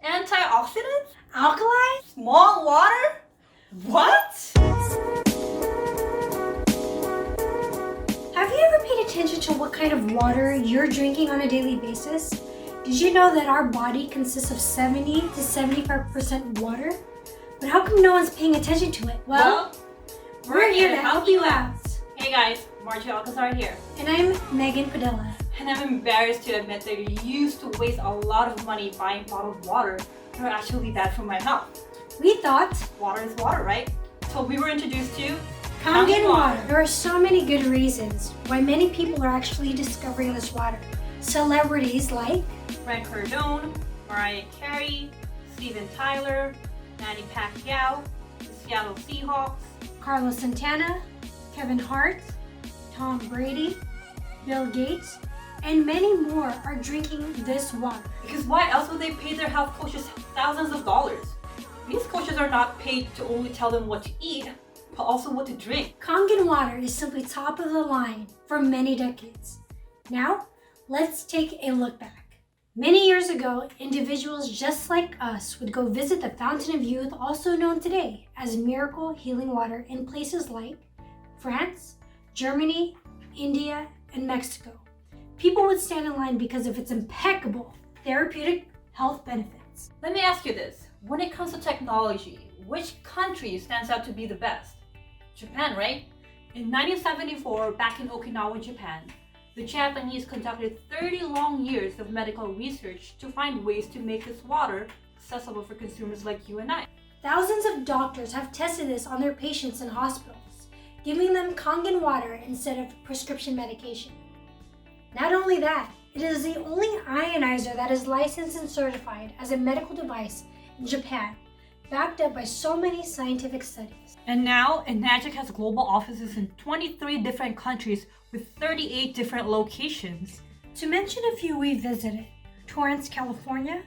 Antioxidants? Alkaline? Small water? What? Have you ever paid attention to what kind of water you're drinking on a daily basis? Did you know that our body consists of 70 to 75% water? But how come no one's paying attention to it? Well, we're here to help you out. Hey guys, Margie Alcazar here. And I'm Megan Padilla. And I'm embarrassed to admit that I used to waste a lot of money buying bottled water that are actually bad for my health. We thought Water is water, right? So we were introduced to Kangen water. There are so many good reasons why many people are actually discovering this water. Celebrities like Grant Cardone, Mariah Carey, Steven Tyler, Manny Pacquiao, the Seattle Seahawks, Carlos Santana, Kevin Hart, Tom Brady, Bill Gates, and many more are drinking this water. Because why else would they pay their health coaches thousands of dollars? These coaches are not paid to only tell them what to eat, but also what to drink. Kangen water is simply top of the line for many decades. Now, let's take a look back. Many years ago, individuals just like us would go visit the Fountain of Youth, also known today as Miracle Healing Water, in places like France, Germany, India, and Mexico. People would stand in line because of its impeccable therapeutic health benefits. Let me ask you this. When it comes to technology, which country stands out to be the best? Japan, right? In 1974, back in Okinawa, Japan, the Japanese conducted 30 long years of medical research to find ways to make this water accessible for consumers like you and I. Thousands of doctors have tested this on their patients in hospitals, giving them Kangen water instead of prescription medication. Not only that, it is the only ionizer that is licensed and certified as a medical device in Japan, backed up by so many scientific studies. And now, Enagic has global offices in 23 different countries with 38 different locations. To mention a few we visited: Torrance, California,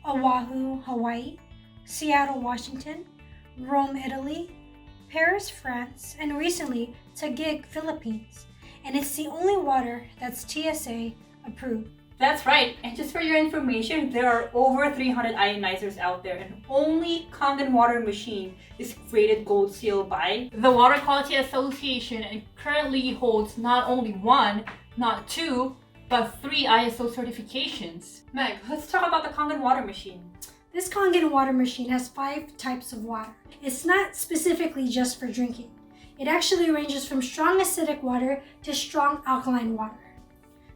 Oahu, Hawaii, Seattle, Washington, Rome, Italy, Paris, France, and recently Taguig, Philippines. And it's the only water that's TSA approved. That's right, and just for your information, there are over 300 ionizers out there, and only Kangen water machine is rated gold seal by the Water Quality Association and currently holds not only one, not two, but 3 ISO certifications. Meg, let's talk about the Kangen water machine. This Kangen water machine has 5 types of water. It's not specifically just for drinking. It actually ranges from strong acidic water to strong alkaline water.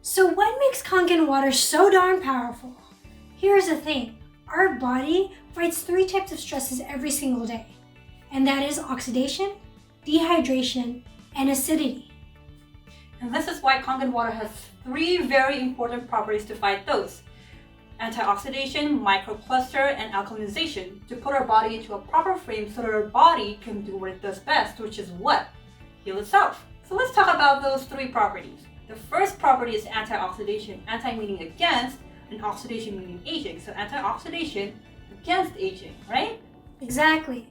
So what makes Kangen water so darn powerful? Here's the thing. Our body fights 3 types of stresses every single day. And that is oxidation, dehydration, and acidity. And this is why Kangen water has 3 very important properties to fight those: antioxidation, microcluster, and alkalinization, to put our body into a proper frame so that our body can do what it does best, which is what? Heal itself. So let's talk about those 3 properties. The first property is antioxidation. Anti meaning against, and oxidation meaning aging. So antioxidation against aging, right? Exactly.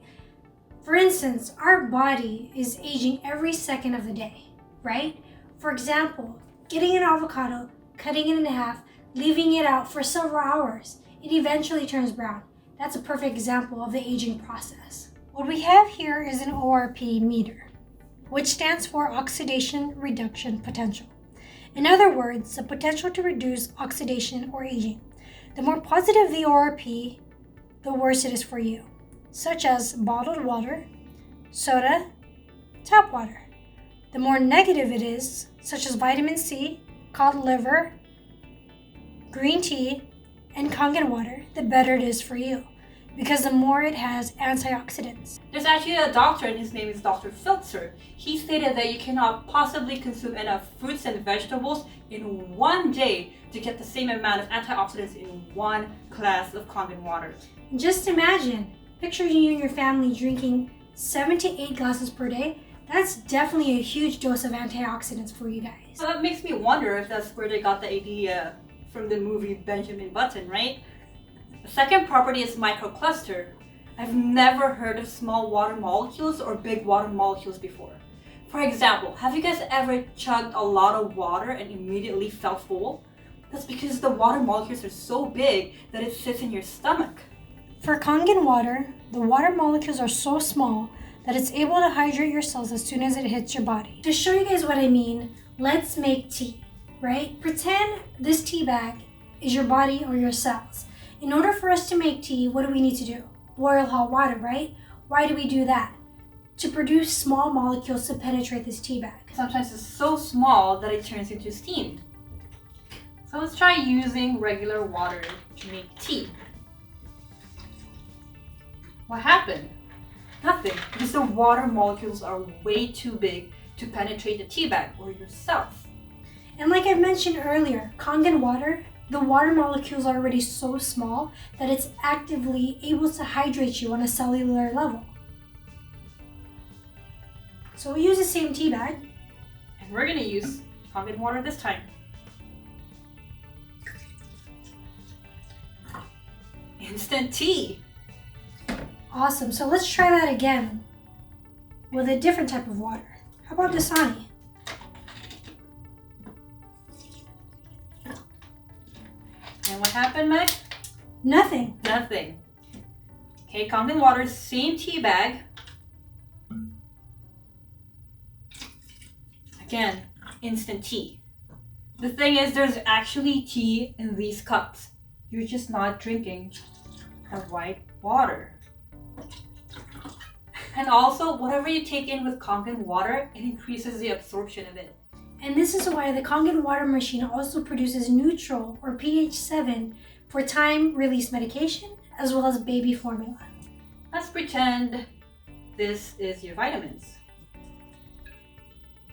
For instance, our body is aging every second of the day, right? For example, getting an avocado, cutting it in half, leaving it out for several hours, it eventually turns brown. That's a perfect example of the aging process. What we have here is an ORP meter, which stands for oxidation reduction potential. In other words, the potential to reduce oxidation or aging. The more positive the ORP, the worse it is for you, such as bottled water, soda, tap water. The more negative it is, such as vitamin C, cod liver, green tea, and Kangen water, the better it is for you, because the more it has antioxidants. There's actually a doctor, and his name is Dr. Filtzer. He stated that you cannot possibly consume enough fruits and vegetables in one day to get the same amount of antioxidants in one glass of Kangen water. Just imagine, picture you and your family drinking 7 to 8 glasses per day. That's definitely a huge dose of antioxidants for you guys. So that makes me wonder if that's where they got the idea from the movie Benjamin Button, right? The second property is microcluster. I've never heard of small water molecules or big water molecules before. For example, have you guys ever chugged a lot of water and immediately felt full? That's because the water molecules are so big that it sits in your stomach. For Kangen water, the water molecules are so small that it's able to hydrate your cells as soon as it hits your body. To show you guys what I mean, let's make tea, right? Pretend this tea bag is your body or your cells. In order for us to make tea, what do we need to do? Boil hot water, right? Why do we do that? To produce small molecules to penetrate this tea bag. Sometimes it's so small that it turns into steam. So let's try using regular water to make tea. What happened? Nothing, because the water molecules are way too big to penetrate the tea bag or your cells. And like I mentioned earlier, Kangen water, the water molecules are already so small that it's actively able to hydrate you on a cellular level. So we use the same tea bag. And we're gonna use Kangen water this time. Instant tea. Awesome, so let's try that again with a different type of water. How about Dasani? And what happened, Meg? Nothing. Nothing. Okay, Kangen water, same tea bag. Again, instant tea. The thing is, there's actually tea in these cups. You're just not drinking the white water. And also, whatever you take in with Kangen water, it increases the absorption of it. And this is why the Kangen water machine also produces neutral or pH 7 for time-release medication as well as baby formula. Let's pretend this is your vitamins.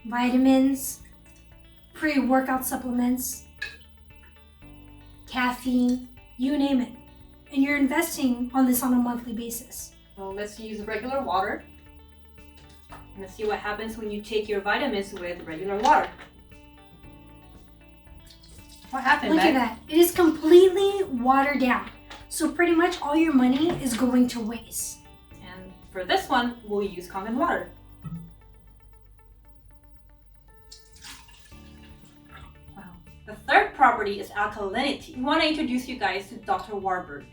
Vitamins, pre-workout supplements, caffeine, you name it. And you're investing on this on a monthly basis. So let's use regular water. And let's see what happens when you take your vitamins with regular water. What happened, Look Meg? at that. It is completely watered down. So pretty much all your money is going to waste. And for this one, we'll use Kangen water. Wow. The third property is alkalinity. We want to introduce you guys to Dr. Warburg.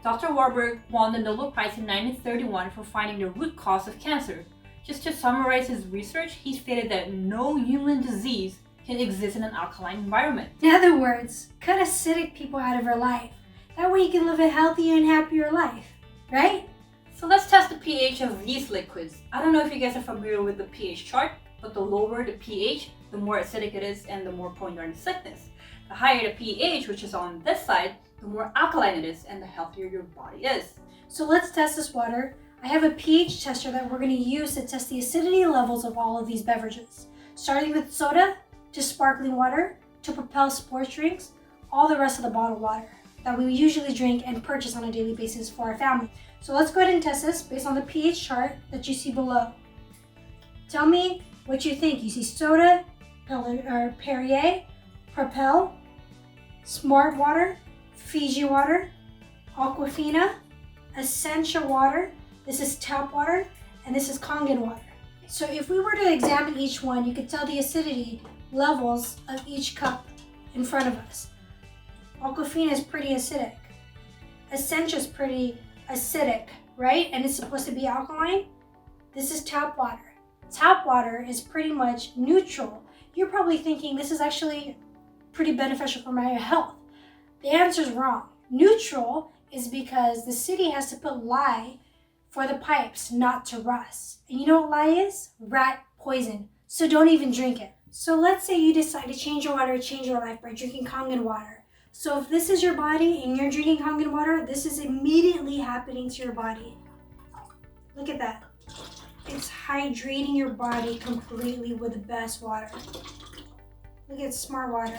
Dr. Warburg won the Nobel Prize in 1931 for finding the root cause of cancer. Just to summarize his research, he stated that no human disease can exist in an alkaline environment. In other words, cut acidic people out of your life. That way you can live a healthier and happier life, right? So let's test the pH of these liquids. I don't know if you guys are familiar with the pH chart, but the lower the pH, the more acidic it is and the more prone you are to sickness. The higher the pH, which is on this side, the more alkaline it is and the healthier your body is. So let's test this water. I have a pH tester that we're going to use to test the acidity levels of all of these beverages. Starting with soda, to sparkling water, to Propel sports drinks, all the rest of the bottled water that we usually drink and purchase on a daily basis for our family. So let's go ahead and test this based on the pH chart that you see below. Tell me what you think. You see soda, or Perrier, Propel, Smart Water, Fiji water, Aquafina, Essentia water, this is tap water, and this is Kangen water. So if we were to examine each one, you could tell the acidity levels of each cup in front of us. Aquafina is pretty acidic. Essentia is pretty acidic, right? And it's supposed to be alkaline. This is tap water. Tap water is pretty much neutral. You're probably thinking this is actually pretty beneficial for my health. The answer is wrong. Neutral is because the city has to put lye for the pipes not to rust. And you know what lye is? Rat poison. So don't even drink it. So let's say you decide to change your water, change your life by drinking Kangen water. So if this is your body and you're drinking Kangen water, this is immediately happening to your body. Look at that. It's hydrating your body completely with the best water. Look at Smart Water.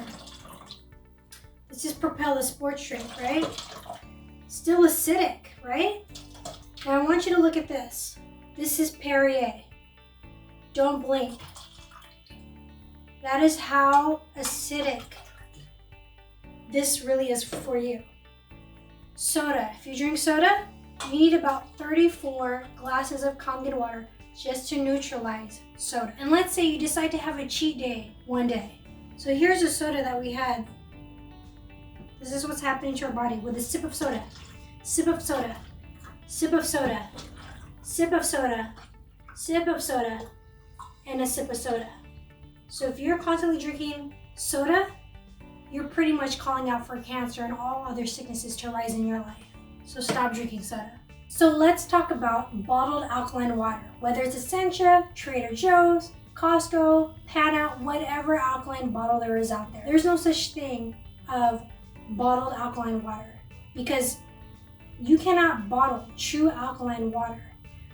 This is Propel, the sports drink, right? Still acidic, right? Now I want you to look at this. This is Perrier. Don't blink. That is how acidic this really is for you. Soda. If you drink soda, you need about 34 glasses of Kangen water just to neutralize soda. And let's say you decide to have a cheat day one day. So here's a soda that we had This is what's happening to our body with a sip of soda. Sip of soda. Sip of soda. Sip of soda. Sip of soda. And a sip of soda. So if you're constantly drinking soda, you're pretty much calling out for cancer and all other sicknesses to arise in your life. So stop drinking soda. So let's talk about bottled alkaline water. Whether it's Essentia, Trader Joe's, Costco, Pana, whatever alkaline bottle there is out there. There's no such thing of bottled alkaline water because you cannot bottle true alkaline water.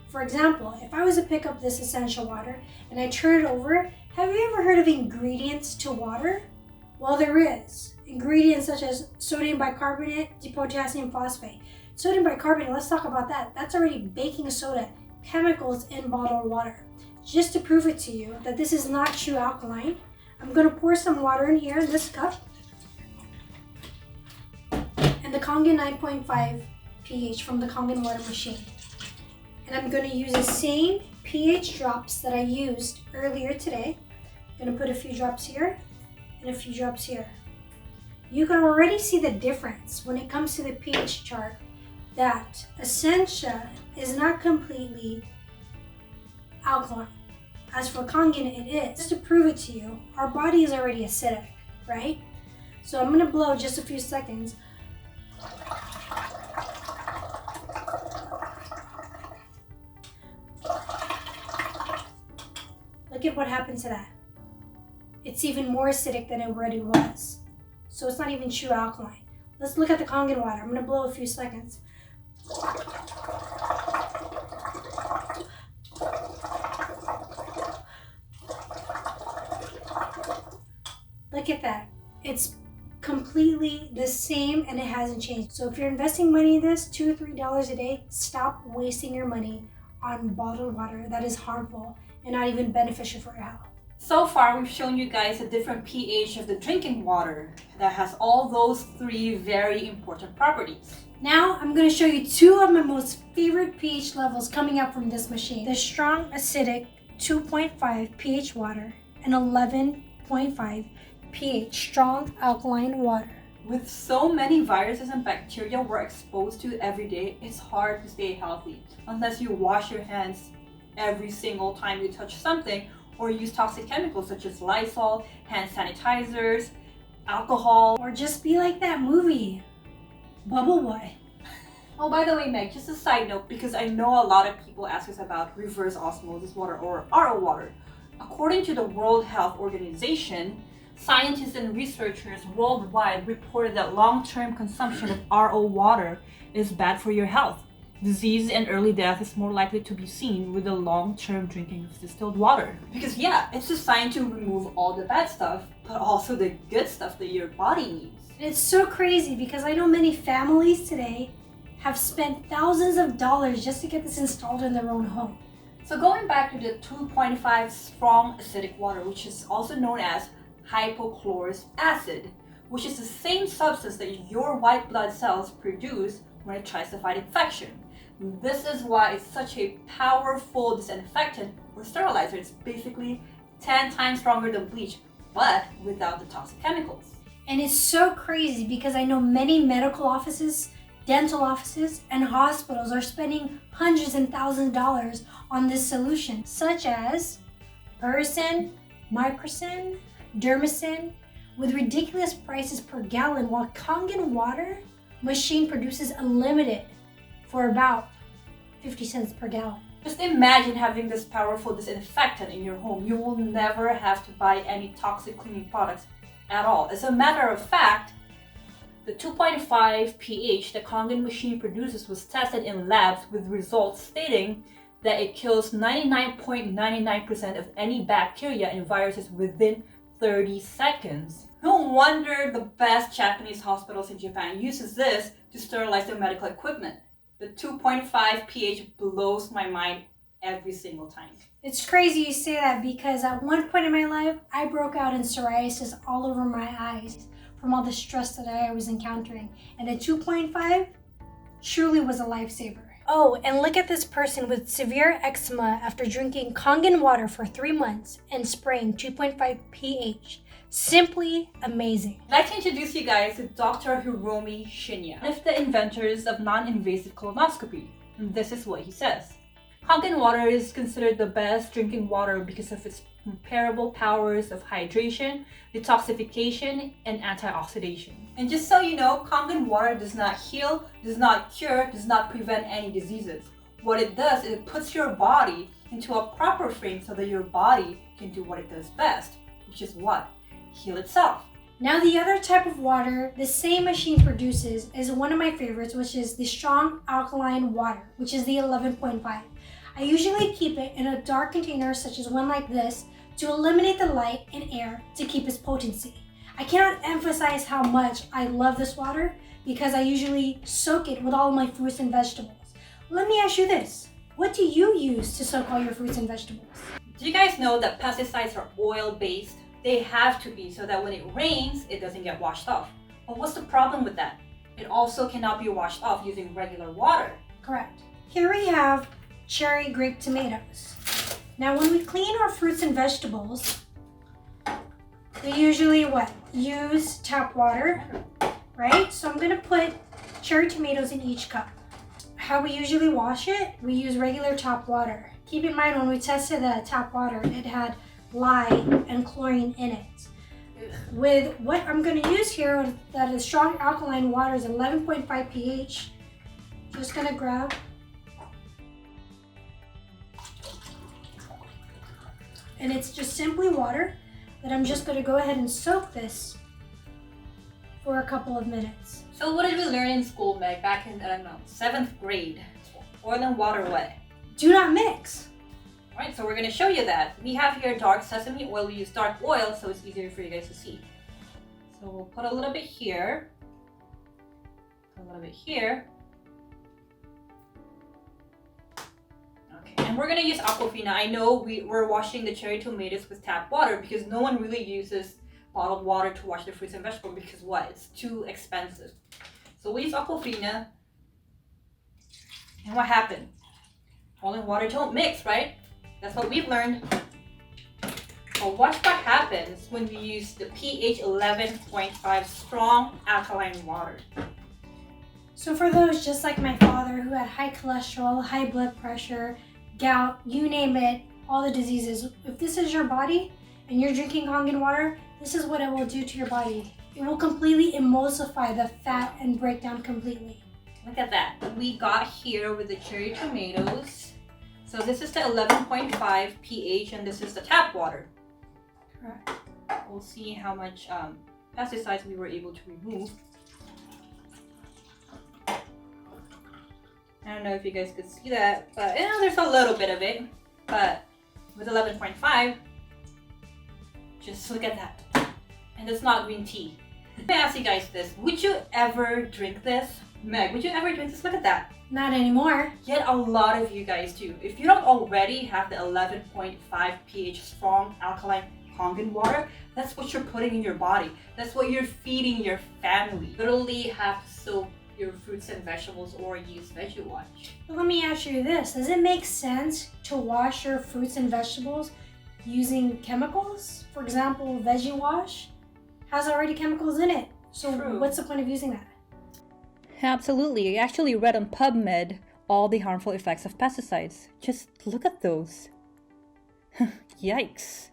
For example, if I was to pick up this Essentia water and I turn it over, have you ever heard of ingredients to water? Well, there is. Ingredients such as sodium bicarbonate, potassium phosphate. Sodium bicarbonate, let's talk about that. That's already baking soda, chemicals in bottled water. Just to prove it to you that this is not true alkaline, I'm going to pour some water in here in this cup. And the Kangen 9.5 pH from the Kangen water machine. And I'm going to use the same pH drops that I used earlier today. I'm going to put a few drops here and a few drops here. You can already see the difference when it comes to the pH chart that Essentia is not completely alkaline. As for Kangen, it is. Just to prove it to you, our body is already acidic, right? So I'm going to blow just a few seconds. Look at what happened to that. It's even more acidic than it already was. So it's not even true alkaline. Let's look at the Kangen water. I'm going to blow a few seconds. Look at that. It's completely the same and it hasn't changed. So if you're investing money in this, $2 or $3 a day, stop wasting your money on bottled water that is harmful and not even beneficial for your health. So far, we've shown you guys the different pH of the drinking water that has all those three very important properties. Now, I'm going to show you two of my most favorite pH levels coming out from this machine. The strong acidic 2.5 pH water and 11.5 pH strong alkaline water. With so many viruses and bacteria we're exposed to every day, it's hard to stay healthy unless you wash your hands every single time you touch something or use toxic chemicals such as Lysol, hand sanitizers, alcohol. Or just be like that movie, Bubble Boy. Oh, by the way, Meg, just a side note, because I know a lot of people ask us about reverse osmosis water or RO water. According to the World Health Organization, scientists and researchers worldwide reported that long-term consumption of RO water is bad for your health. Disease and early death is more likely to be seen with the long-term drinking of distilled water. Because yeah, it's designed to remove all the bad stuff, but also the good stuff that your body needs. And it's so crazy because I know many families today have spent thousands of dollars just to get this installed in their own home. So going back to the 2.5 strong acidic water, which is also known as hypochlorous acid, which is the same substance that your white blood cells produce when it tries to fight infection. This is why it's such a powerful disinfectant or sterilizer. It's basically 10 times stronger than bleach, but without the toxic chemicals. And it's so crazy because I know many medical offices, dental offices, and hospitals are spending hundreds and thousands of dollars on this solution, such as Percin, Microcin, Dermacin, with ridiculous prices per gallon, while Kangen water machine produces unlimited for about 50 cents per gallon. Just imagine having this powerful disinfectant in your home. You will never have to buy any toxic cleaning products at all. As a matter of fact, the 2.5 pH the Kangen machine produces was tested in labs with results stating that it kills 99.99% of any bacteria and viruses within 30 seconds. No wonder the best Japanese hospitals in Japan uses this to sterilize their medical equipment. The 2.5 pH blows my mind every single time. It's crazy you say that because at one point in my life, I broke out in psoriasis all over my eyes from all the stress that I was encountering. And the 2.5 truly was a lifesaver. Oh, and look at this person with severe eczema after drinking Kangen water for 3 months and spraying 2.5 pH Simply amazing. I'd like to introduce you guys to Dr. Hiromi Shinya, one of the inventors of non-invasive colonoscopy. And this is what he says. Kangen water is considered the best drinking water because of its comparable powers of hydration, detoxification, and antioxidation. And just so you know, Kangen water does not heal, does not cure, does not prevent any diseases. What it does is it puts your body into a proper frame so that your body can do what it does best, which is what? Heal itself. Now the other type of water the same machine produces is one of my favorites, which is the strong alkaline water, which is the 11.5. I usually keep it in a dark container such as one like this to eliminate the light and air to keep its potency. I cannot emphasize how much I love this water because I usually soak it with all of my fruits and vegetables. Let me ask you this. What do you use to soak all your fruits and vegetables? Do you guys know that pesticides are oil-based? They have to be so that when it rains, it doesn't get washed off. But what's the problem with that? It also cannot be washed off using regular water. Correct. Here we have cherry grape tomatoes. Now when we clean our fruits and vegetables, we usually what? Use tap water, right? So I'm gonna put cherry tomatoes in each cup. How we usually wash it, we use regular tap water. Keep in mind when we tested the tap water, it had lye and chlorine in it. With what I'm going to use here, that is strong alkaline water, is 11.5 pH. Just going to grab. And it's just simply water that I'm just going to go ahead and soak this for a couple of minutes. So what did we learn in school, Meg, back in, 7th grade? Oil and water what? Do not mix. Alright, so we're going to show you that. We have here dark sesame oil. We use dark oil so it's easier for you guys to see. So we'll put a little bit here. A little bit here. Okay, and we're going to use Aquafina. I know we're washing the cherry tomatoes with tap water because no one really uses bottled water to wash their fruits and vegetables because what? It's too expensive. So we use Aquafina. And what happened? Oil and water don't mix, right? That's what we've learned. But watch what happens when we use the pH 11.5 strong alkaline water. So for those just like my father who had high cholesterol, high blood pressure, gout, you name it, all the diseases, if this is your body and you're drinking Kangen water, this is what it will do to your body. It will completely emulsify the fat and break down completely. Look at that. We got here with the cherry tomatoes. So this is the 11.5 pH and this is the tap water. Correct. We'll see how much pesticides we were able to remove. I don't know if you guys could see that, but there's a little bit of it. But with 11.5, just look at that. And it's not green tea. Let me ask you guys this. Would you ever drink this? Meg, would you ever drink this? Look at that. Not anymore. Yet a lot of you guys do. If you don't already have the 11.5 pH strong alkaline Kangen water, that's what you're putting in your body. That's what you're feeding your family. Literally have to soak your fruits and vegetables or use veggie wash. But let me ask you this. Does it make sense to wash your fruits and vegetables using chemicals? For example, veggie wash has already chemicals in it. So True. What's the point of using that? Absolutely. I actually read on PubMed all the harmful effects of pesticides. Just look at those. Yikes.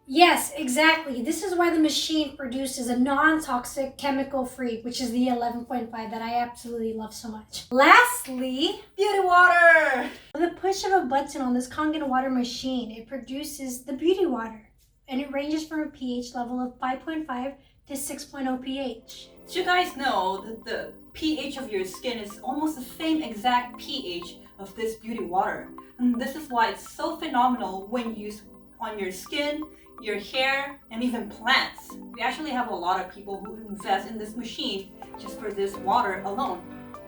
Yes, exactly. This is why the machine produces a non-toxic chemical-free, which is the 11.5 that I absolutely love so much. Lastly, Beauty water! with the push of a button on this Kangen water machine, it produces the beauty water. And it ranges from a pH level of 5.5 to 6.0 pH. Did you guys know that the pH of your skin is almost the same exact pH of this beauty water? And this is why it's so phenomenal when used on your skin, your hair, and even plants. We actually have a lot of people who invest in this machine just for this water alone.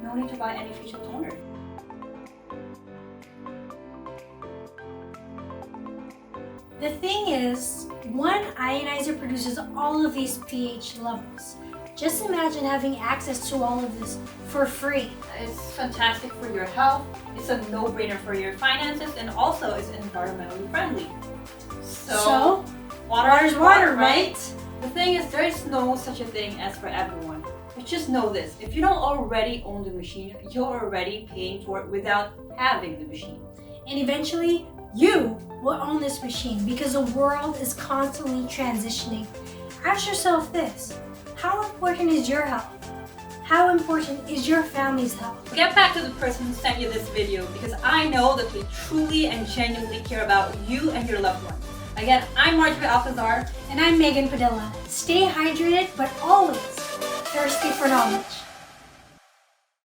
No need to buy any facial toner. The thing is, one ionizer produces all of these pH levels. Just imagine having access to all of this for free. It's fantastic for your health, it's a no-brainer for your finances, and also it's environmentally friendly. So water is water, right? The thing is, there is no such a thing as for everyone. But just know this, if you don't already own the machine, you're already paying for it without having the machine. And eventually, you will own this machine because the world is constantly transitioning. Ask yourself this: how important is your health? How important is your family's health? Get back to the person who sent you this video because I know that they truly and genuinely care about you and your loved ones. Again, I'm Marjorie Alcazar. And I'm Megan Padilla. Stay hydrated, but always thirsty for knowledge.